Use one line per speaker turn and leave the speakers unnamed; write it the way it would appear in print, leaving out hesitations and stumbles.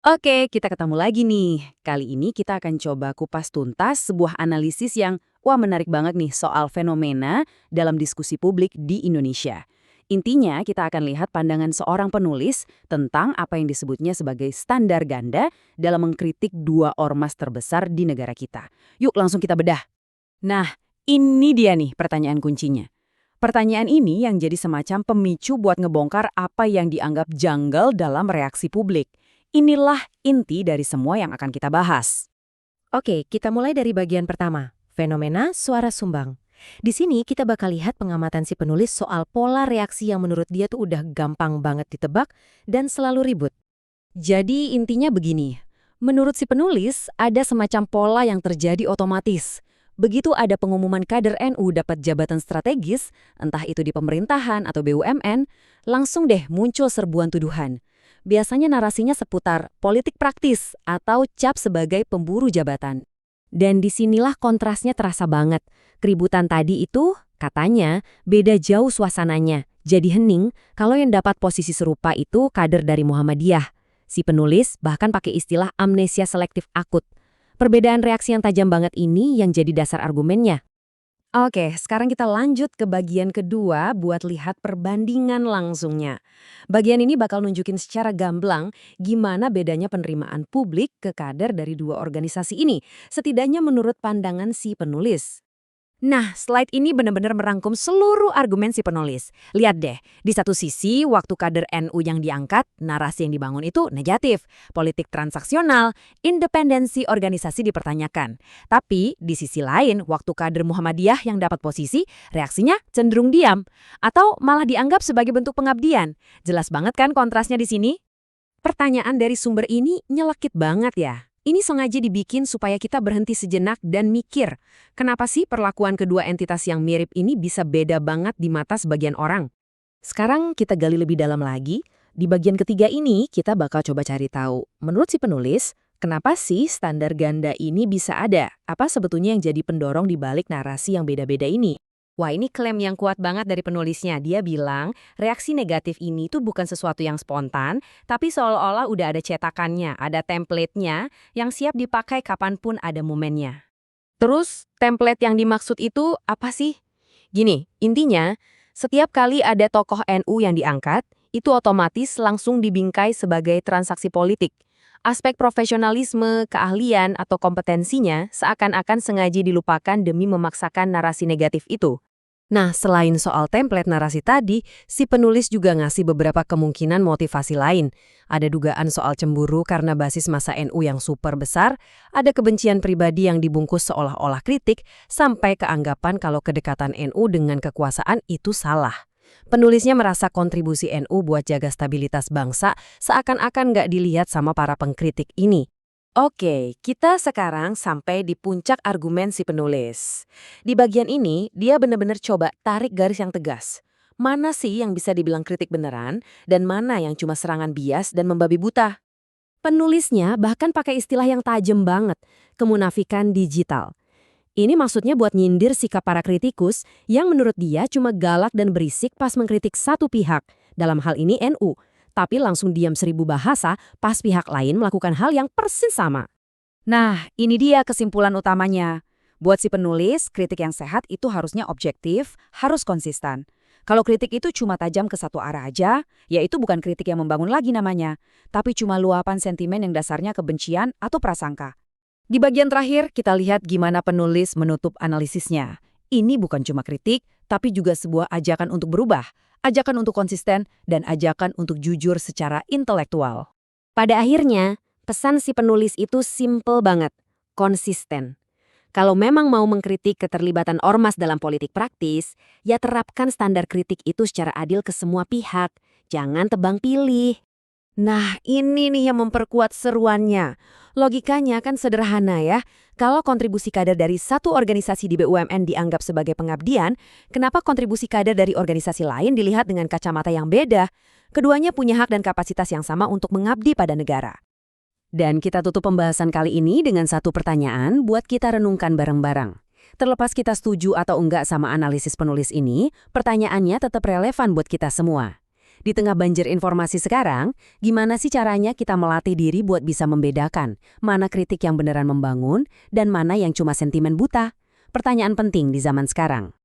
Oke, kita ketemu lagi nih. Kali ini kita akan coba kupas tuntas sebuah analisis yang, wah menarik banget nih soal fenomena dalam diskusi publik di Indonesia. Intinya kita akan lihat pandangan seorang penulis tentang apa yang disebutnya sebagai standar ganda dalam mengkritik dua ormas terbesar di negara kita. Yuk langsung kita bedah. Nah, ini dia nih pertanyaan kuncinya. Pertanyaan ini yang jadi semacam pemicu buat ngebongkar apa yang dianggap janggal dalam reaksi publik. Inilah inti dari semua yang akan kita bahas.
Oke, kita mulai dari bagian pertama, fenomena suara sumbang. Di sini kita bakal lihat pengamatan si penulis soal pola reaksi yang menurut dia tuh udah gampang banget ditebak dan selalu ribut.
Jadi intinya begini, menurut si penulis ada semacam pola yang terjadi otomatis. Begitu ada pengumuman kader NU dapat jabatan strategis, entah itu di pemerintahan atau BUMN, langsung deh muncul serbuan tuduhan. Biasanya narasinya seputar politik praktis atau cap sebagai pemburu jabatan. Dan disinilah kontrasnya terasa banget. Keributan tadi itu, katanya, beda jauh suasananya. Jadi hening kalau yang dapat posisi serupa itu kader dari Muhammadiyah. Si penulis bahkan pakai istilah amnesia selektif akut. Perbedaan reaksi yang tajam banget ini yang jadi dasar argumennya. Oke, sekarang kita lanjut ke bagian kedua buat lihat perbandingan langsungnya. Bagian ini bakal nunjukin secara gamblang gimana bedanya penerimaan publik ke kader dari dua organisasi ini, setidaknya menurut pandangan si penulis. Nah, slide ini benar-benar merangkum seluruh argumen si penulis. Lihat deh, di satu sisi, waktu kader NU yang diangkat, narasi yang dibangun itu negatif, politik transaksional, independensi organisasi dipertanyakan. Tapi, di sisi lain, waktu kader Muhammadiyah yang dapat posisi, reaksinya cenderung diam, atau malah dianggap sebagai bentuk pengabdian. Jelas banget kan kontrasnya di sini? Pertanyaan dari sumber ini nyelekit banget ya. Ini sengaja dibikin supaya kita berhenti sejenak dan mikir, kenapa sih perlakuan kedua entitas yang mirip ini bisa beda banget di mata sebagian orang? Sekarang kita gali lebih dalam lagi. Di bagian ketiga ini kita bakal coba cari tahu, menurut si penulis, kenapa sih standar ganda ini bisa ada? Apa sebetulnya yang jadi pendorong di balik narasi yang beda-beda ini? Wah, ini klaim yang kuat banget dari penulisnya. Dia bilang, reaksi negatif ini tuh bukan sesuatu yang spontan, tapi seolah-olah udah ada cetakannya, ada template-nya yang siap dipakai kapanpun ada momennya. Terus, template yang dimaksud itu apa sih? Gini, intinya, setiap kali ada tokoh NU yang diangkat, itu otomatis langsung dibingkai sebagai transaksi politik. Aspek profesionalisme, keahlian, atau kompetensinya seakan-akan sengaja dilupakan demi memaksakan narasi negatif itu. Nah, selain soal template narasi tadi, si penulis juga ngasih beberapa kemungkinan motivasi lain. Ada dugaan soal cemburu karena basis massa NU yang super besar, ada kebencian pribadi yang dibungkus seolah-olah kritik, sampai keanggapan kalau kedekatan NU dengan kekuasaan itu salah. Penulisnya merasa kontribusi NU buat jaga stabilitas bangsa seakan-akan nggak dilihat sama para pengkritik ini. Oke, kita sekarang sampai di puncak argumen si penulis. Di bagian ini, dia benar-benar coba tarik garis yang tegas. Mana sih yang bisa dibilang kritik beneran, dan mana yang cuma serangan bias dan membabi buta? Penulisnya bahkan pakai istilah yang tajam banget, kemunafikan digital. Ini maksudnya buat nyindir sikap para kritikus yang menurut dia cuma galak dan berisik pas mengkritik satu pihak, dalam hal ini NU. Tapi langsung diam 1000 bahasa pas pihak lain melakukan hal yang persis sama. Nah, ini dia kesimpulan utamanya. Buat si penulis, kritik yang sehat itu harusnya objektif, harus konsisten. Kalau kritik itu cuma tajam ke satu arah aja, ya itu bukan kritik yang membangun lagi namanya, tapi cuma luapan sentimen yang dasarnya kebencian atau prasangka. Di bagian terakhir, kita lihat gimana penulis menutup analisisnya. Ini bukan cuma kritik, tapi juga sebuah ajakan untuk berubah, ajakan untuk konsisten, dan ajakan untuk jujur secara intelektual. Pada akhirnya, pesan si penulis itu simple banget, konsisten. Kalau memang mau mengkritik keterlibatan ormas dalam politik praktis, ya terapkan standar kritik itu secara adil ke semua pihak. Jangan tebang pilih. Nah, ini nih yang memperkuat seruannya. Logikanya kan sederhana ya. Kalau kontribusi kader dari satu organisasi di BUMN dianggap sebagai pengabdian, kenapa kontribusi kader dari organisasi lain dilihat dengan kacamata yang beda? Keduanya punya hak dan kapasitas yang sama untuk mengabdi pada negara. Dan kita tutup pembahasan kali ini dengan satu pertanyaan buat kita renungkan bareng-bareng. Terlepas kita setuju atau enggak sama analisis penulis ini, pertanyaannya tetap relevan buat kita semua. Di tengah banjir informasi sekarang, gimana sih caranya kita melatih diri buat bisa membedakan mana kritik yang beneran membangun dan mana yang cuma sentimen buta? Pertanyaan penting di zaman sekarang.